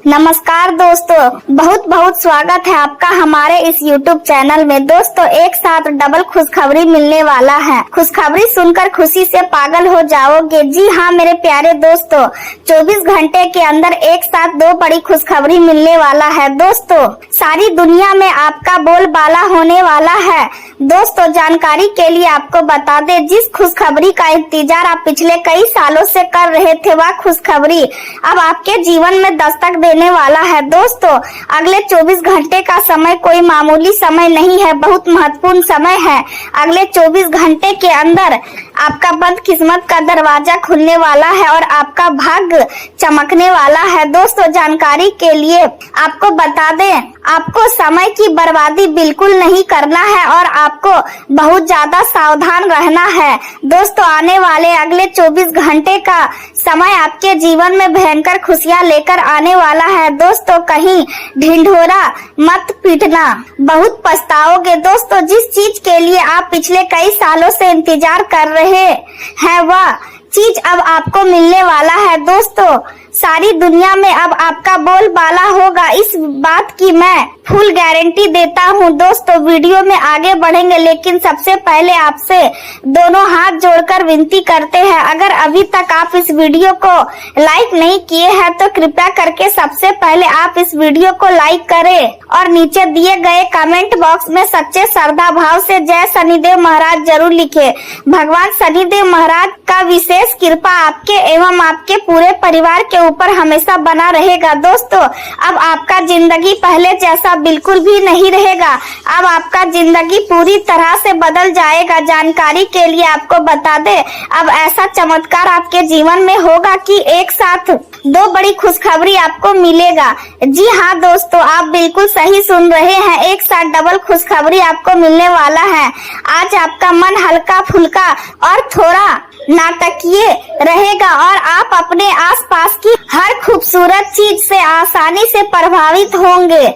नमस्कार दोस्तों, बहुत बहुत स्वागत है आपका हमारे इस YouTube चैनल में। दोस्तों, एक साथ डबल खुशखबरी मिलने वाला है। खुशखबरी सुनकर खुशी से पागल हो जाओगे। जी हाँ मेरे प्यारे दोस्तों, 24 घंटे के अंदर एक साथ दो बड़ी खुशखबरी मिलने वाला है। दोस्तों, सारी दुनिया में आपका बोलबाला होने वाला है। दोस्तों, जानकारी के लिए आपको बता दें, जिस खुशखबरी का इंतजार आप पिछले कई सालों से कर रहे थे, वह खुशखबरी अब आपके जीवन में दस्तक देने वाला है। दोस्तों, अगले 24 घंटे का समय कोई मामूली समय नहीं है, बहुत महत्वपूर्ण समय है। अगले 24 घंटे के अंदर आपका बदकिस्मत का दरवाजा खुलने वाला है और आपका भाग्य चमकने वाला है। दोस्तों, जानकारी के लिए आपको बता दें, आपको समय की बर्बादी बिल्कुल नहीं करना है और आपको बहुत ज्यादा सावधान रहना है। दोस्तों, आने वाले अगले 24 घंटे का समय आपके जीवन में भयंकर खुशियां लेकर आने वाला है। दोस्तों, कहीं ढिंढोरा मत पीटना, बहुत पछताओगे। दोस्तों, जिस चीज के लिए आप पिछले कई सालों से इंतजार कर रहे हैं, वह चीज अब आपको मिलने वाला है। दोस्तों, सारी दुनिया में अब आपका बोलबाला होगा, इस बात की मैं फुल गारंटी देता हूँ। दोस्तों, वीडियो में आगे बढ़ेंगे, लेकिन सबसे पहले आपसे दोनों हाथ जोड़कर विनती करते हैं, अगर अभी तक आप इस वीडियो को लाइक नहीं किए हैं तो कृपया करके सबसे पहले आप इस वीडियो को लाइक करें और नीचे दिए गए कमेंट बॉक्स में सच्चे श्रद्धा भाव से जय शनिदेव महाराज जरूर लिखे। भगवान शनिदेव महाराज का विशेष कृपा आपके एवं आपके पूरे परिवार के ऊपर हमेशा बना रहेगा। दोस्तों, अब आपका जिंदगी पहले जैसा बिल्कुल भी नहीं रहेगा। अब आपका जिंदगी पूरी तरह से बदल जाएगा। जानकारी के लिए आपको बता दे, अब ऐसा चमत्कार आपके जीवन में होगा कि एक साथ दो बड़ी खुशखबरी आपको मिलेगा। जी हाँ दोस्तों, आप बिल्कुल सही सुन रहे हैं, एक साथ डबल खुशखबरी आपको मिलने वाला है। आज आपका मन हल्का फुल्का और थोड़ा नाटकीय रहेगा और आप अपने आसपास की हर खूबसूरत चीज से आसानी से प्रभावित होंगे,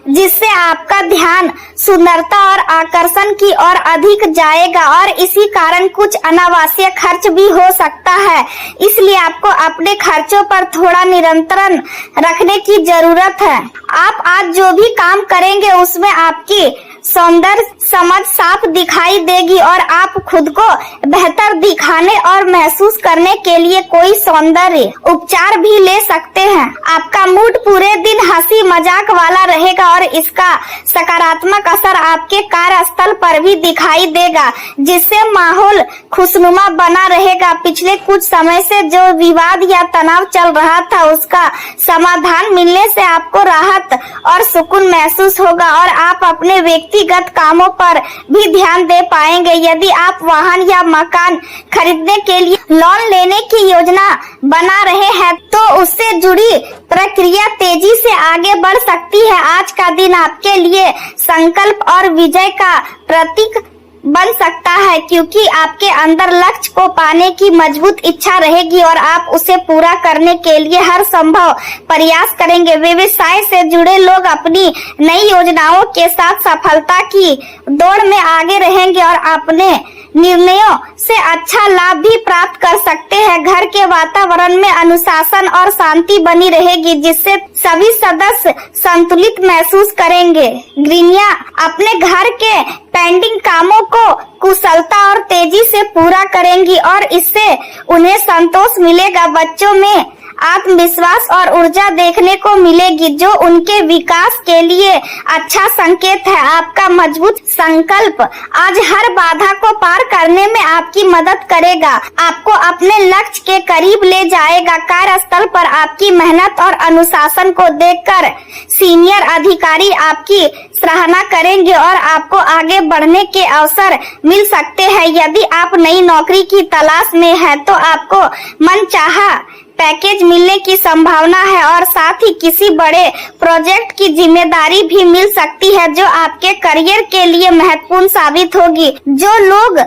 जिससे आपका ध्यान सुंदरता और आकर्षण की ओर अधिक जाएगा और इसी कारण कुछ अनावश्यक खर्च भी हो सकता है। इसलिए आपको अपने खर्चों पर थोड़ा नियंत्रण रखने की जरूरत है। आप आज जो भी काम करेंगे उसमें आपकी सौंदर्य समझ साफ दिखाई देगी और आप खुद को बेहतर दिखाने और महसूस करने के लिए कोई सौंदर्य उपचार भी ले सकते हैं। आपका मूड पूरे दिन हंसी मजाक वाला रहेगा और इसका सकारात्मक असर आपके कार्यस्थल पर भी दिखाई देगा, जिससे माहौल खुशनुमा बना रहेगा। पिछले कुछ समय से जो विवाद या तनाव चल रहा था, उसका समाधान मिलने से आपको राहत और सुकून महसूस होगा और आप अपने व्यक्तिगत कामों पर भी ध्यान दे पाएंगे। यदि आप वाहन या मकान खरीदने के लिए लोन लेने की योजना बना रहे हैं तो उससे जुड़ी प्रक्रिया तेजी से आगे बढ़ सकती है। आज का दिन आपके लिए संकल्प और विजय का प्रतीक बन सकता है, क्योंकि आपके अंदर लक्ष्य को पाने की मजबूत इच्छा रहेगी और आप उसे पूरा करने के लिए हर संभव प्रयास करेंगे। व्यवसाय से जुड़े लोग अपनी नई योजनाओं के साथ सफलता की दौड़ में आगे रहेंगे और अपने निर्णयों से अच्छा लाभ भी प्राप्त कर सकते हैं। घर के वातावरण में अनुशासन और शांति बनी रहेगी, जिससे सभी सदस्य संतुलित महसूस करेंगे। गृहिणियां अपने घर के पेंडिंग कामों को कुशलता और तेजी से पूरा करेंगी और इससे उन्हें संतोष मिलेगा। बच्चों में आत्मविश्वास और ऊर्जा देखने को मिलेगी, जो उनके विकास के लिए अच्छा संकेत है। आपका मजबूत संकल्प आज हर बाधा को पार करने में आपकी मदद करेगा, आपको अपने लक्ष्य के करीब ले जाएगा। कार्यस्थल पर आपकी मेहनत और अनुशासन को देखकर सीनियर अधिकारी आपकी सराहना करेंगे और आपको आगे बढ़ने के अवसर मिल सकते हैं। यदि आप नई नौकरी की तलाश में हैं तो आपको मनचाहा पैकेज मिलने की संभावना है और साथ ही किसी बड़े प्रोजेक्ट की जिम्मेदारी भी मिल सकती है, जो आपके करियर के लिए महत्वपूर्ण साबित होगी। जो लोग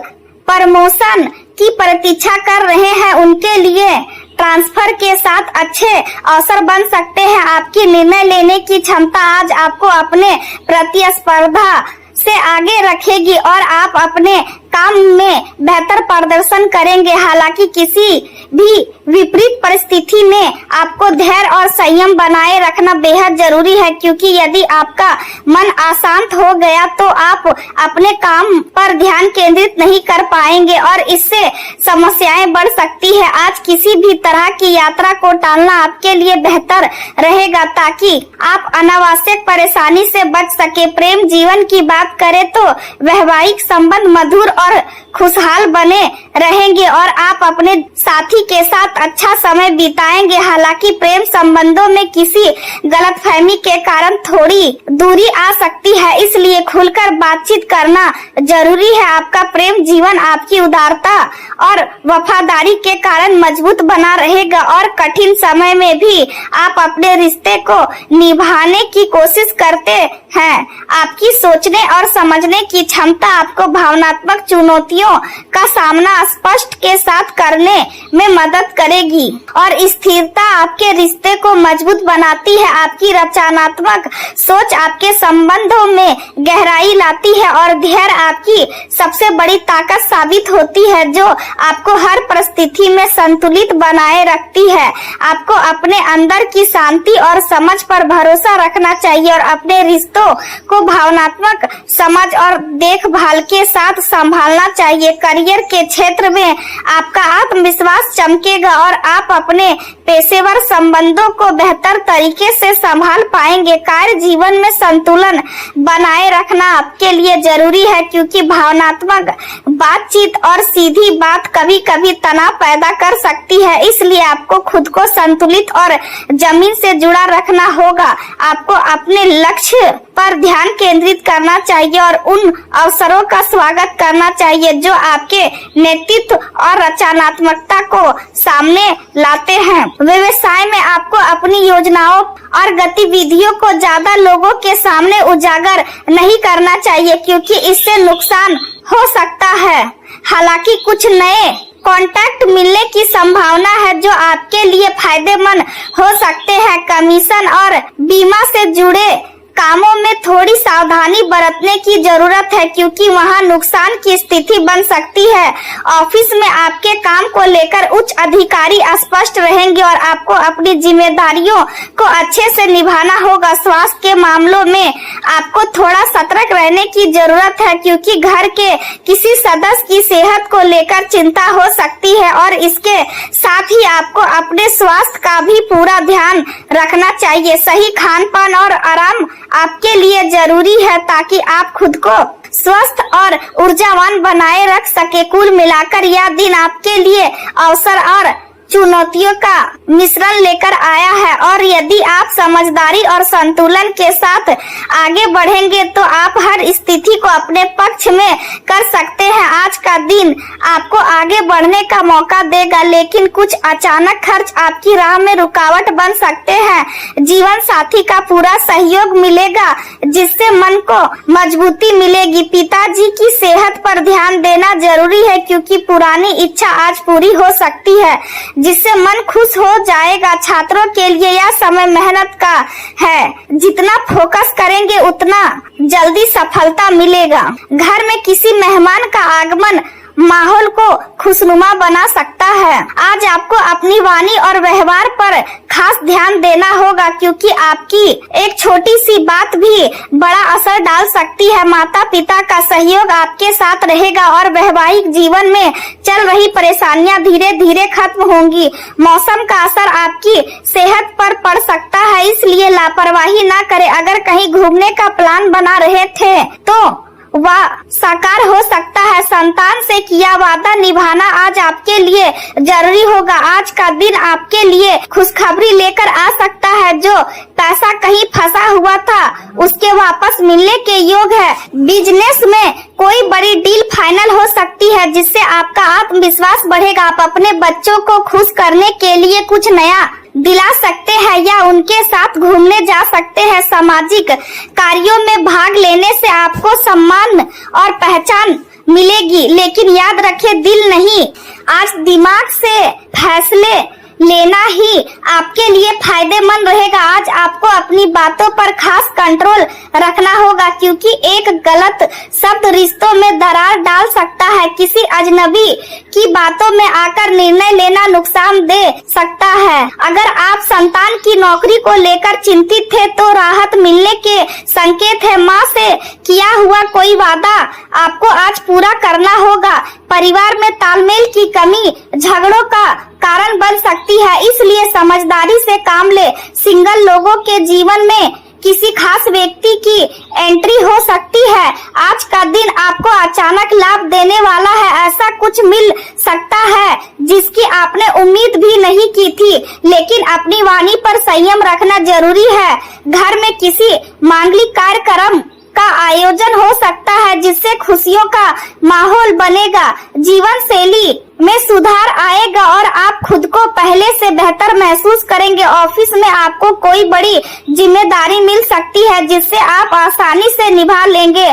प्रमोशन की प्रतीक्षा कर रहे हैं उनके लिए ट्रांसफर के साथ अच्छे अवसर बन सकते हैं। आपकी निर्णय लेने की क्षमता आज आपको अपने प्रतिस्पर्धा से आगे रखेगी और आप अपने काम में बेहतर प्रदर्शन करेंगे। हालांकि किसी भी विपरीत परिस्थिति में आपको धैर्य और संयम बनाए रखना बेहद जरूरी है, क्योंकि यदि आपका मन अशांत हो गया तो आप अपने काम पर ध्यान केंद्रित नहीं कर पाएंगे और इससे समस्याएं बढ़ सकती है। आज किसी भी तरह की यात्रा को टालना आपके लिए बेहतर रहेगा ताकि आप अनावश्यक परेशानी से बच सके। प्रेम जीवन की बात करें तो वैवाहिक संबंध मधुर और खुशहाल बने रहेंगे और आप अपने साथी के साथ अच्छा समय बिताएंगे। हालांकि प्रेम संबंधों में किसी गलतफहमी के कारण थोड़ी दूरी आ सकती है, इसलिए खुलकर बातचीत करना जरूरी है। आपका प्रेम जीवन आपकी उदारता और वफादारी के कारण मजबूत बना रहेगा और कठिन समय में भी आप अपने रिश्ते को निभाने की कोशिश करते हैं। आपकी सोचने और समझने की क्षमता आपको भावनात्मक चुनौतियों का सामना स्पष्ट के साथ करने में मदद करेगी और स्थिरता आपके रिश्ते को मजबूत बनाती है। आपकी रचनात्मक सोच आपके संबंधों में गहराई लाती है और धैर्य आपकी सबसे बड़ी ताकत साबित होती है, जो आपको हर परिस्थिति में संतुलित बनाए रखती है। आपको अपने अंदर की शांति और समझ पर भरोसा रखना चाहिए और अपने रिश्तों को भावनात्मक समझ और देखभाल के साथ संभालना चाहिए। करियर के क्षेत्र में आपका आत्मविश्वास चमकेगा और आप अपने पेशेवर संबंधों को बेहतर तरीके से संभाल पाएंगे। कार्य जीवन में संतुलन बनाए रखना आपके लिए जरूरी है, क्योंकि भावनात्मक बातचीत और सीधी बात कभी कभी तनाव पैदा कर सकती है। इसलिए आपको खुद को संतुलित और जमीन से जुड़ा रखना होगा। आपको अपने लक्ष्य पर ध्यान केंद्रित करना चाहिए और उन अवसरों का स्वागत करना चाहिए जो आपके नेतृत्व और रचनात्मकता को सामने लाते हैं। व्यवसाय में आपको अपनी योजनाओं और गतिविधियों को ज्यादा लोगों के सामने उजागर नहीं करना चाहिए, क्योंकि इससे नुकसान हो सकता है। हालांकि कुछ नए कॉन्टैक्ट मिलने की संभावना है जो आपके लिए फायदेमंद हो सकते हैं। कमीशन और बीमा से जुड़े कामों में थोड़ी सावधानी बरतने की जरूरत है, क्योंकि वहां नुकसान की स्थिति बन सकती है। ऑफिस में आपके काम को लेकर उच्च अधिकारी स्पष्ट रहेंगे और आपको अपनी जिम्मेदारियों को अच्छे से निभाना होगा। स्वास्थ्य के मामलों में आपको थोड़ा सतर्क रहने की जरूरत है, क्योंकि घर के किसी सदस्य की सेहत को लेकर चिंता हो सकती है और इसके साथ ही आपको अपने स्वास्थ्य का भी पूरा ध्यान रखना चाहिए। सही खान पान और आराम आपके लिए जरूरी है ताकि आप खुद को स्वस्थ और ऊर्जावान बनाए रख सके। कुल मिलाकर यह दिन आपके लिए अवसर और चुनौतियों का मिश्रण लेकर आया है और यदि आप समझदारी और संतुलन के साथ आगे बढ़ेंगे तो आप हर स्थिति को अपने पक्ष में कर सकते हैं। आज का दिन आपको आगे बढ़ने का मौका देगा, लेकिन कुछ अचानक खर्च आपकी राह में रुकावट बन सकते हैं। जीवन साथी का पूरा सहयोग मिलेगा जिससे मन को मजबूती मिलेगी। पिताजी की सेहत पर ध्यान देना जरूरी है, क्योंकि पुरानी इच्छा आज पूरी हो सकती है जिससे मन खुश हो जाएगा। छात्रों के लिए यह समय मेहनत का है, जितना फोकस करेंगे उतना जल्दी सफलता मिलेगा। घर में किसी मेहमान का आगमन माहौल को खुशनुमा बना सकता है। आज आपको अपनी वाणी और व्यवहार पर खास ध्यान देना होगा, क्योंकि आपकी एक छोटी सी बात भी बड़ा असर डाल सकती है। माता पिता का सहयोग आपके साथ रहेगा और वैवाहिक जीवन में चल रही परेशानियां धीरे धीरे खत्म होंगी। मौसम का असर आपकी सेहत पर पड़ सकता है, इसलिए लापरवाही ना करें। अगर कहीं घूमने का प्लान बना रहे थे तो वह साकार हो सकता है। संतान से किया वादा निभाना आज आपके लिए जरूरी होगा। आज का दिन आपके लिए खुशखबरी लेकर आ सकता है। जो पैसा कहीं फंसा हुआ था उसके वापस मिलने के योग है। बिजनेस में कोई बड़ी डील फाइनल हो सकती है जिससे आपका आत्मविश्वास बढ़ेगा। आप अपने बच्चों को खुश करने के लिए कुछ नया दिला सकते हैं या उनके साथ घूमने जा सकते हैं। सामाजिक कार्यों में भाग लेने से आपको सम्मान और पहचान मिलेगी, लेकिन याद रखें दिल नहीं, आज दिमाग से फैसले लेना ही आपके लिए फायदेमंद रहेगा। आज आपको अपनी बातों पर खास कंट्रोल रखना होगा, क्योंकि एक गलत शब्द रिश्तों में दरार डाल सकता है। किसी अजनबी की बातों में आकर निर्णय लेना नुकसान दे सकता है। अगर आप संतान की नौकरी को लेकर चिंतित थे तो राहत मिलने के संकेत है। माँ से किया हुआ कोई वादा आपको आज पूरा करना होगा। परिवार में तालमेल की कमी झगड़ों का कारण बन सकती है, इसलिए समझदारी से काम ले। सिंगल लोगों के जीवन में किसी खास व्यक्ति की एंट्री हो सकती है। आज का दिन आपको अचानक लाभ देने वाला है। ऐसा कुछ मिल सकता है जिसकी आपने उम्मीद भी नहीं की थी, लेकिन अपनी वाणी पर संयम रखना जरूरी है। घर में किसी मांगलिक कार्यक्रम का आयोजन हो सकता है जिससे खुशियों का माहौल बनेगा। जीवन शैली में सुधार आएगा और आप खुद को पहले से बेहतर महसूस करेंगे। ऑफिस में आपको कोई बड़ी जिम्मेदारी मिल सकती है जिससे आप आसानी से निभा लेंगे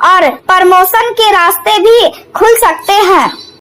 और प्रमोशन के रास्ते भी खुल सकते हैं।